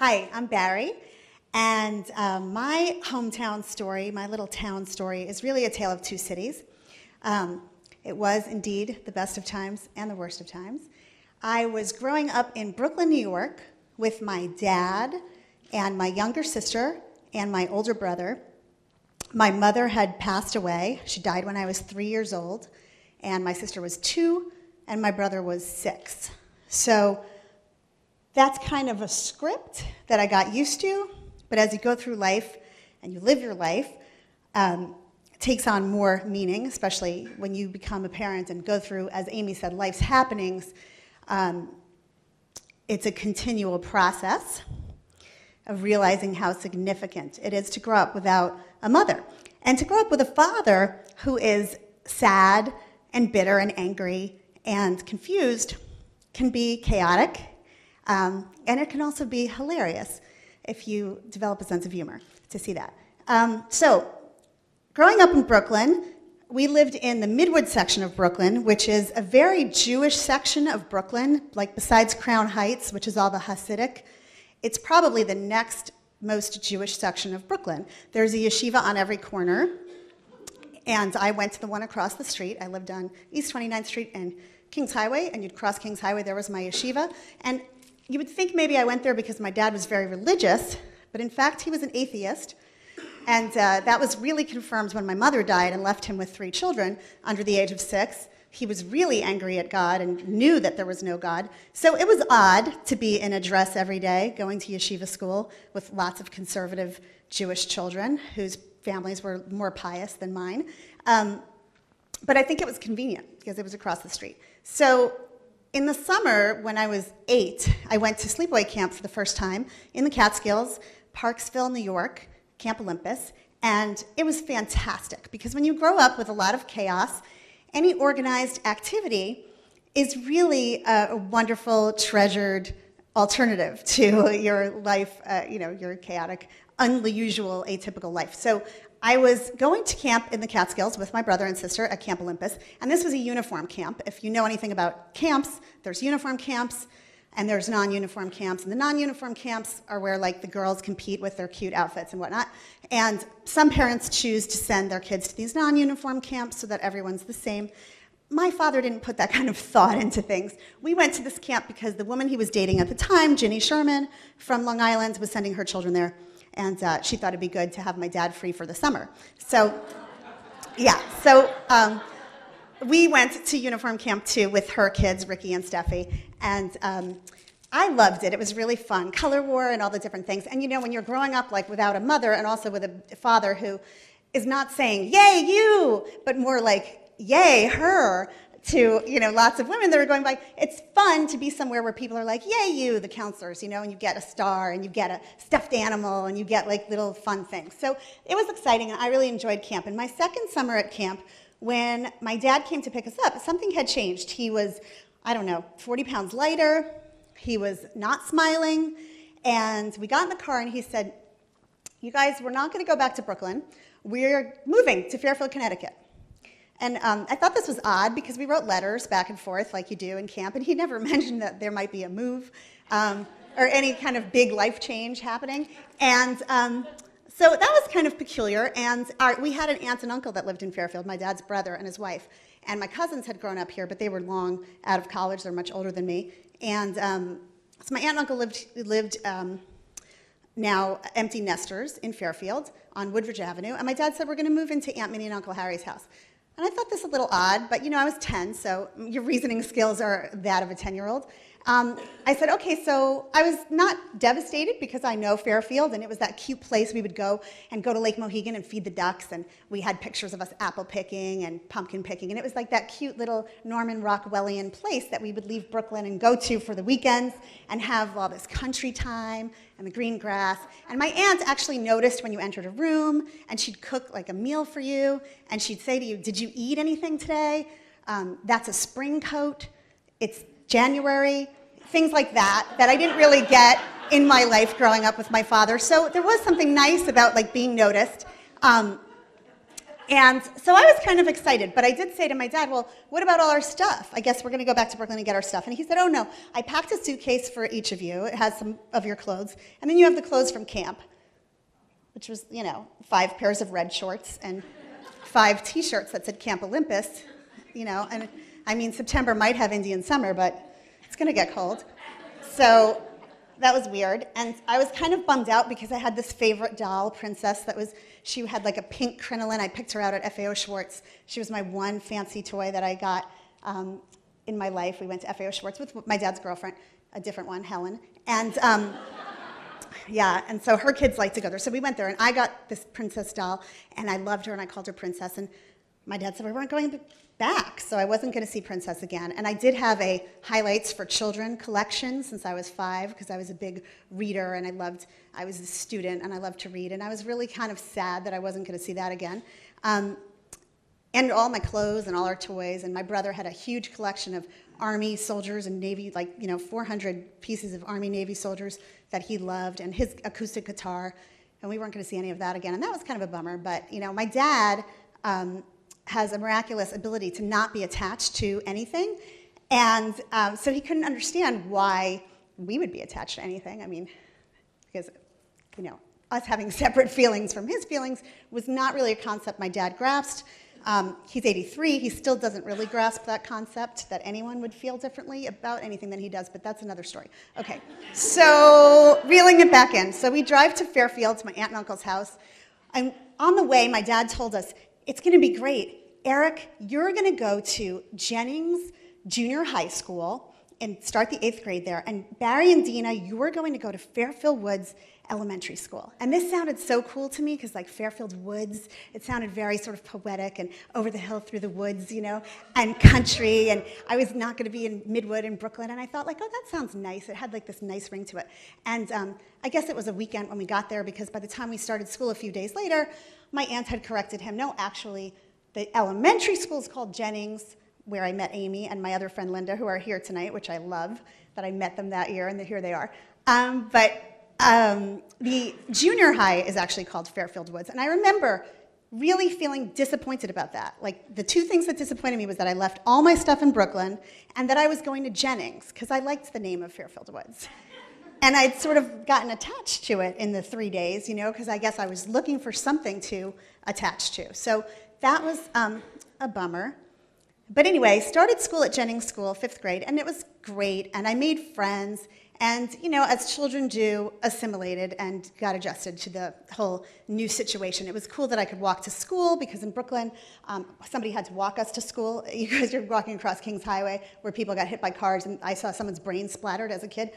Hi, I'm Bari, and my hometown story, my little town story, is really a tale of two cities. It was indeed the best of times and the worst of times. I was growing up in Brooklyn, New York, with my dad and my younger sister and my older brother. My mother had passed away. She died when I was 3 years old, and my sister was 2, and my brother was 6. So that's kind of a script that I got used to, but as you go through life and you live your life, it takes on more meaning, especially when you become a parent and go through, as Amy said, life's happenings. It's a continual process of realizing how significant it is to grow up without a mother, and to grow up with a father who is sad and bitter and angry and confused can be chaotic. And it can also be hilarious if you develop a sense of humor to see that. So, growing up in Brooklyn, we lived in the Midwood section of Brooklyn, which is a very Jewish section of Brooklyn, like besides Crown Heights, which is all the Hasidic. It's probably the next most Jewish section of Brooklyn. There's a yeshiva on every corner, and I went to the one across the street. I lived on East 29th Street and Kings Highway, and you'd cross Kings Highway, there was my yeshiva. And you would think maybe I went there because my dad was very religious, but in fact he was an atheist, and that was really confirmed when my mother died and left him with 3 children under the age of 6. He was really angry at God and knew that there was no God. So it was odd to be in a dress every day, going to yeshiva school with lots of conservative Jewish children whose families were more pious than mine. But I think it was convenient because it was across the street. So in the summer, when I was 8, I went to sleepaway camp for the first time in the Catskills, Parksville, New York, Camp Olympus, and it was fantastic because when you grow up with a lot of chaos, any organized activity is really a wonderful, treasured alternative to your life, your chaotic, unusual, atypical life. So I was going to camp in the Catskills with my brother and sister at Camp Olympus, and this was a uniform camp. If you know anything about camps, there's uniform camps and there's non-uniform camps, and the non-uniform camps are where like the girls compete with their cute outfits and whatnot, and some parents choose to send their kids to these non-uniform camps so that everyone's the same. My father didn't put that kind of thought into things. We went to this camp because the woman he was dating at the time, Ginny Sherman from Long Island, was sending her children there. And she thought it'd be good to have my dad free for the summer. So, we went to uniform camp too with her kids, Ricky and Steffi, and I loved it. It was really fun. Color war and all the different things. And you know, when you're growing up like without a mother and also with a father who is not saying, yay, you, but more like, yay, her, to, lots of women that are going by, it's fun to be somewhere where people are like, yay, you, the counselors, and you get a star, and you get a stuffed animal, and you get, like, little fun things. So it was exciting, and I really enjoyed camp. And my second summer at camp, when my dad came to pick us up, something had changed. He was, 40 pounds lighter. He was not smiling. And we got in the car, and he said, you guys, we're not going to go back to Brooklyn. We're moving to Fairfield, Connecticut. And I thought this was odd because we wrote letters back and forth like you do in camp, and he never mentioned that there might be a move or any kind of big life change happening. And so that was kind of peculiar. And we had an aunt and uncle that lived in Fairfield, my dad's brother and his wife. And my cousins had grown up here, but they were long out of college. They're much older than me. And so my aunt and uncle lived now empty nesters in Fairfield on Woodridge Avenue. And my dad said, we're going to move into Aunt Minnie and Uncle Harry's house. And I thought this a little odd, but I was 10, so your reasoning skills are that of a 10-year-old. I said, okay, so I was not devastated because I know Fairfield, and it was that cute place we would go to Lake Mohegan and feed the ducks, and we had pictures of us apple picking and pumpkin picking, and it was like that cute little Norman Rockwellian place that we would leave Brooklyn and go to for the weekends and have all this country time and the green grass. And my aunt actually noticed when you entered a room, and she'd cook like a meal for you, and she'd say to you, did you eat anything today? That's a spring coat. It's January, things like that I didn't really get in my life growing up with my father. So there was something nice about like being noticed. And so I was kind of excited, but I did say to my dad, well, what about all our stuff? I guess we're going to go back to Brooklyn and get our stuff. And he said, oh, no, I packed a suitcase for each of you. It has some of your clothes. And then you have the clothes from camp, which was, 5 pairs of red shorts and 5 T-shirts that said Camp Olympus, And I mean, September might have Indian summer, but it's going to get cold. So that was weird. And I was kind of bummed out because I had this favorite doll, princess, she had like a pink crinoline. I picked her out at FAO Schwartz. She was my one fancy toy that I got in my life. We went to FAO Schwartz with my dad's girlfriend, a different one, Helen. And and so her kids liked to go there. So we went there, and I got this princess doll, and I loved her, and I called her Princess. And my dad said we weren't going back, so I wasn't going to see Princess again. And I did have a highlights for children collection since I was 5, because I was a big reader, and I was a student, and I loved to read. And I was really kind of sad that I wasn't going to see that again. And all my clothes and all our toys. And my brother had a huge collection of Army soldiers and Navy, 400 pieces of Army Navy soldiers that he loved, and his acoustic guitar. And we weren't going to see any of that again. And that was kind of a bummer. But, my dad has a miraculous ability to not be attached to anything. And so he couldn't understand why we would be attached to anything. I mean, because, us having separate feelings from his feelings was not really a concept my dad grasped. He's 83. He still doesn't really grasp that concept that anyone would feel differently about anything than he does, but that's another story. Okay, so reeling it back in. So we drive to Fairfield, to my aunt and uncle's house. And on the way, my dad told us, it's going to be great. Eric, you're going to go to Jennings Junior High School and start the 8th grade there. And Bari and Dina, you are going to go to Fairfield Woods Elementary School. And this sounded so cool to me because Fairfield Woods, it sounded very sort of poetic and over the hill through the woods, and country. And I was not going to be in Midwood in Brooklyn. And I thought oh, that sounds nice. It had this nice ring to it. And I guess it was a weekend when we got there because by the time we started school a few days later, my aunt had corrected him. No, actually, the elementary school is called Jennings, where I met Amy and my other friend Linda, who are here tonight, which I love that I met them that year, and here they are. But the junior high is actually called Fairfield Woods. And I remember really feeling disappointed about that. The 2 things that disappointed me was that I left all my stuff in Brooklyn and that I was going to Jennings, because I liked the name of Fairfield Woods. And I'd sort of gotten attached to it in the 3 days, because I guess I was looking for something to attach to. So that was a bummer. But anyway, started school at Jennings School, 5th grade, and it was great, and I made friends, and, as children do, assimilated and got adjusted to the whole new situation. It was cool that I could walk to school, because in Brooklyn, somebody had to walk us to school. You guys are walking across Kings Highway, where people got hit by cars, and I saw someone's brain splattered as a kid.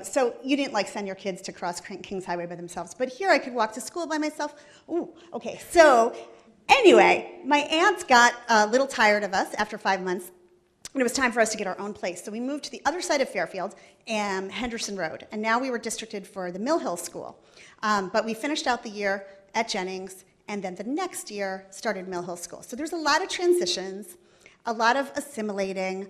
So you didn't send your kids to cross Kings Highway by themselves. But here I could walk to school by myself. Ooh, okay, so anyway, my aunt got a little tired of us after 5 months, and it was time for us to get our own place. So we moved to the other side of Fairfield, Henderson Road, and now we were districted for the Mill Hill School. But we finished out the year at Jennings, and then the next year started Mill Hill School. So there's a lot of transitions, a lot of assimilating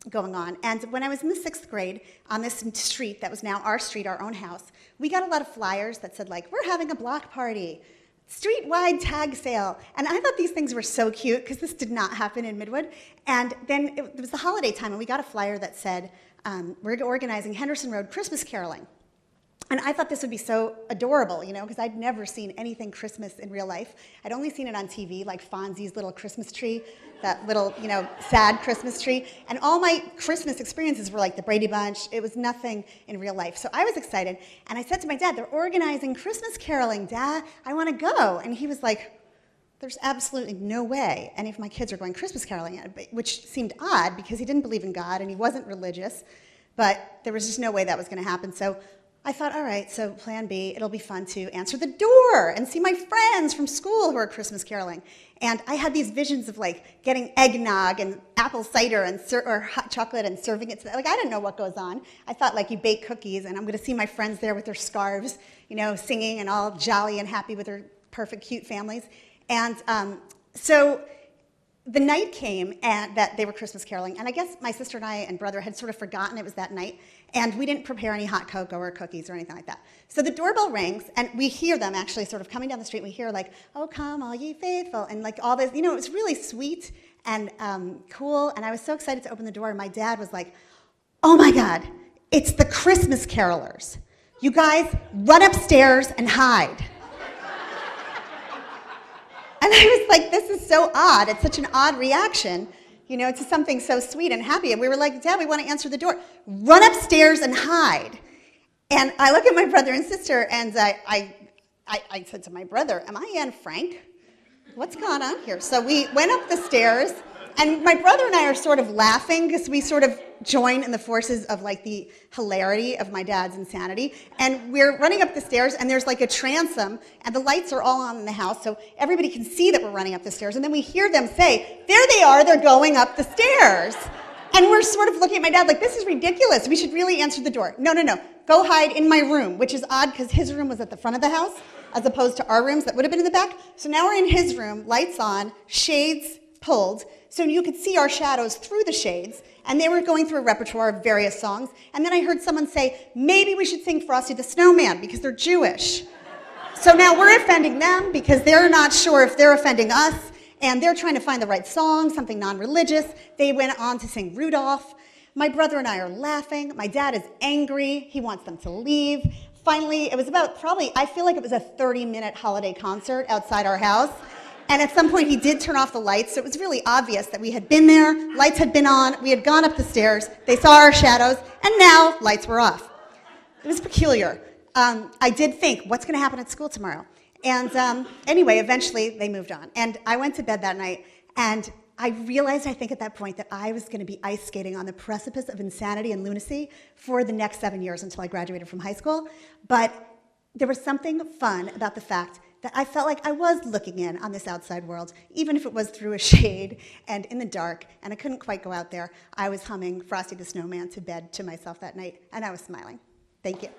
going on. And when I was in the 6th grade, on this street that was now our street, our own house, we got a lot of flyers that said, we're having a block party, street-wide tag sale. And I thought these things were so cute, because this did not happen in Midwood. And then it was the holiday time, and we got a flyer that said, we're organizing Henderson Road Christmas caroling. And I thought this would be so adorable, because I'd never seen anything Christmas in real life. I'd only seen it on TV, like Fonzie's little Christmas tree, that little, sad Christmas tree. And all my Christmas experiences were like the Brady Bunch. It was nothing in real life. So I was excited. And I said to my dad, they're organizing Christmas caroling, Dad. I want to go. And he was like, there's absolutely no way any of my kids are going Christmas caroling, which seemed odd because he didn't believe in God and he wasn't religious. But there was just no way that was going to happen. So I thought, all right, so plan B, it'll be fun to answer the door and see my friends from school who are Christmas caroling. And I had these visions of getting eggnog and apple cider and or hot chocolate and serving it to them. I didn't know what goes on. I thought you bake cookies and I'm going to see my friends there with their scarves, singing and all jolly and happy with their perfect, cute families. And so the night came and that they were Christmas caroling, and I guess my sister and I and brother had sort of forgotten it was that night, and we didn't prepare any hot cocoa or cookies or anything like that. So the doorbell rings, and we hear them actually sort of coming down the street. We hear like, "Oh, come all ye faithful," and like all this, it was really sweet and cool, and I was so excited to open the door, and my dad was like, "Oh my God, it's the Christmas carolers. You guys run upstairs and hide." And I was like, this is so odd. It's such an odd reaction, to something so sweet and happy. And we were like, "Dad, we want to answer the door. Run upstairs and hide." And I look at my brother and sister, and I said to my brother, "Am I Anne Frank? What's going on here?" So we went up the stairs, and my brother and I are sort of laughing because we sort of join in the forces of like the hilarity of my dad's insanity. And we're running up the stairs, and there's like a transom, and the lights are all on in the house, so everybody can see that we're running up the stairs. And then we hear them say, "There they are, they're going up the stairs." And we're sort of looking at my dad like, this is ridiculous. We should really answer the door. No. Go hide in my room, which is odd because his room was at the front of the house as opposed to our rooms that would have been in the back. So now we're in his room, lights on, shades pulled, so you could see our shadows through the shades, and they were going through a repertoire of various songs. And then I heard someone say, maybe we should sing Frosty the Snowman because they're Jewish. So now we're offending them because they're not sure if they're offending us, and they're trying to find the right song, something non-religious. They went on to sing Rudolph. My brother and I are laughing. My dad is angry. He wants them to leave. Finally, it was about I feel like it was a 30-minute holiday concert outside our house. And at some point, he did turn off the lights, so it was really obvious that we had been there, lights had been on, we had gone up the stairs, they saw our shadows, and now lights were off. It was peculiar. I did think, what's going to happen at school tomorrow? And anyway, eventually, they moved on. And I went to bed that night, and I realized, I think at that point, that I was going to be ice skating on the precipice of insanity and lunacy for the next 7 years until I graduated from high school. But there was something fun about the fact that I felt like I was looking in on this outside world, even if it was through a shade and in the dark, and I couldn't quite go out there. I was humming Frosty the Snowman to bed to myself that night, and I was smiling. Thank you.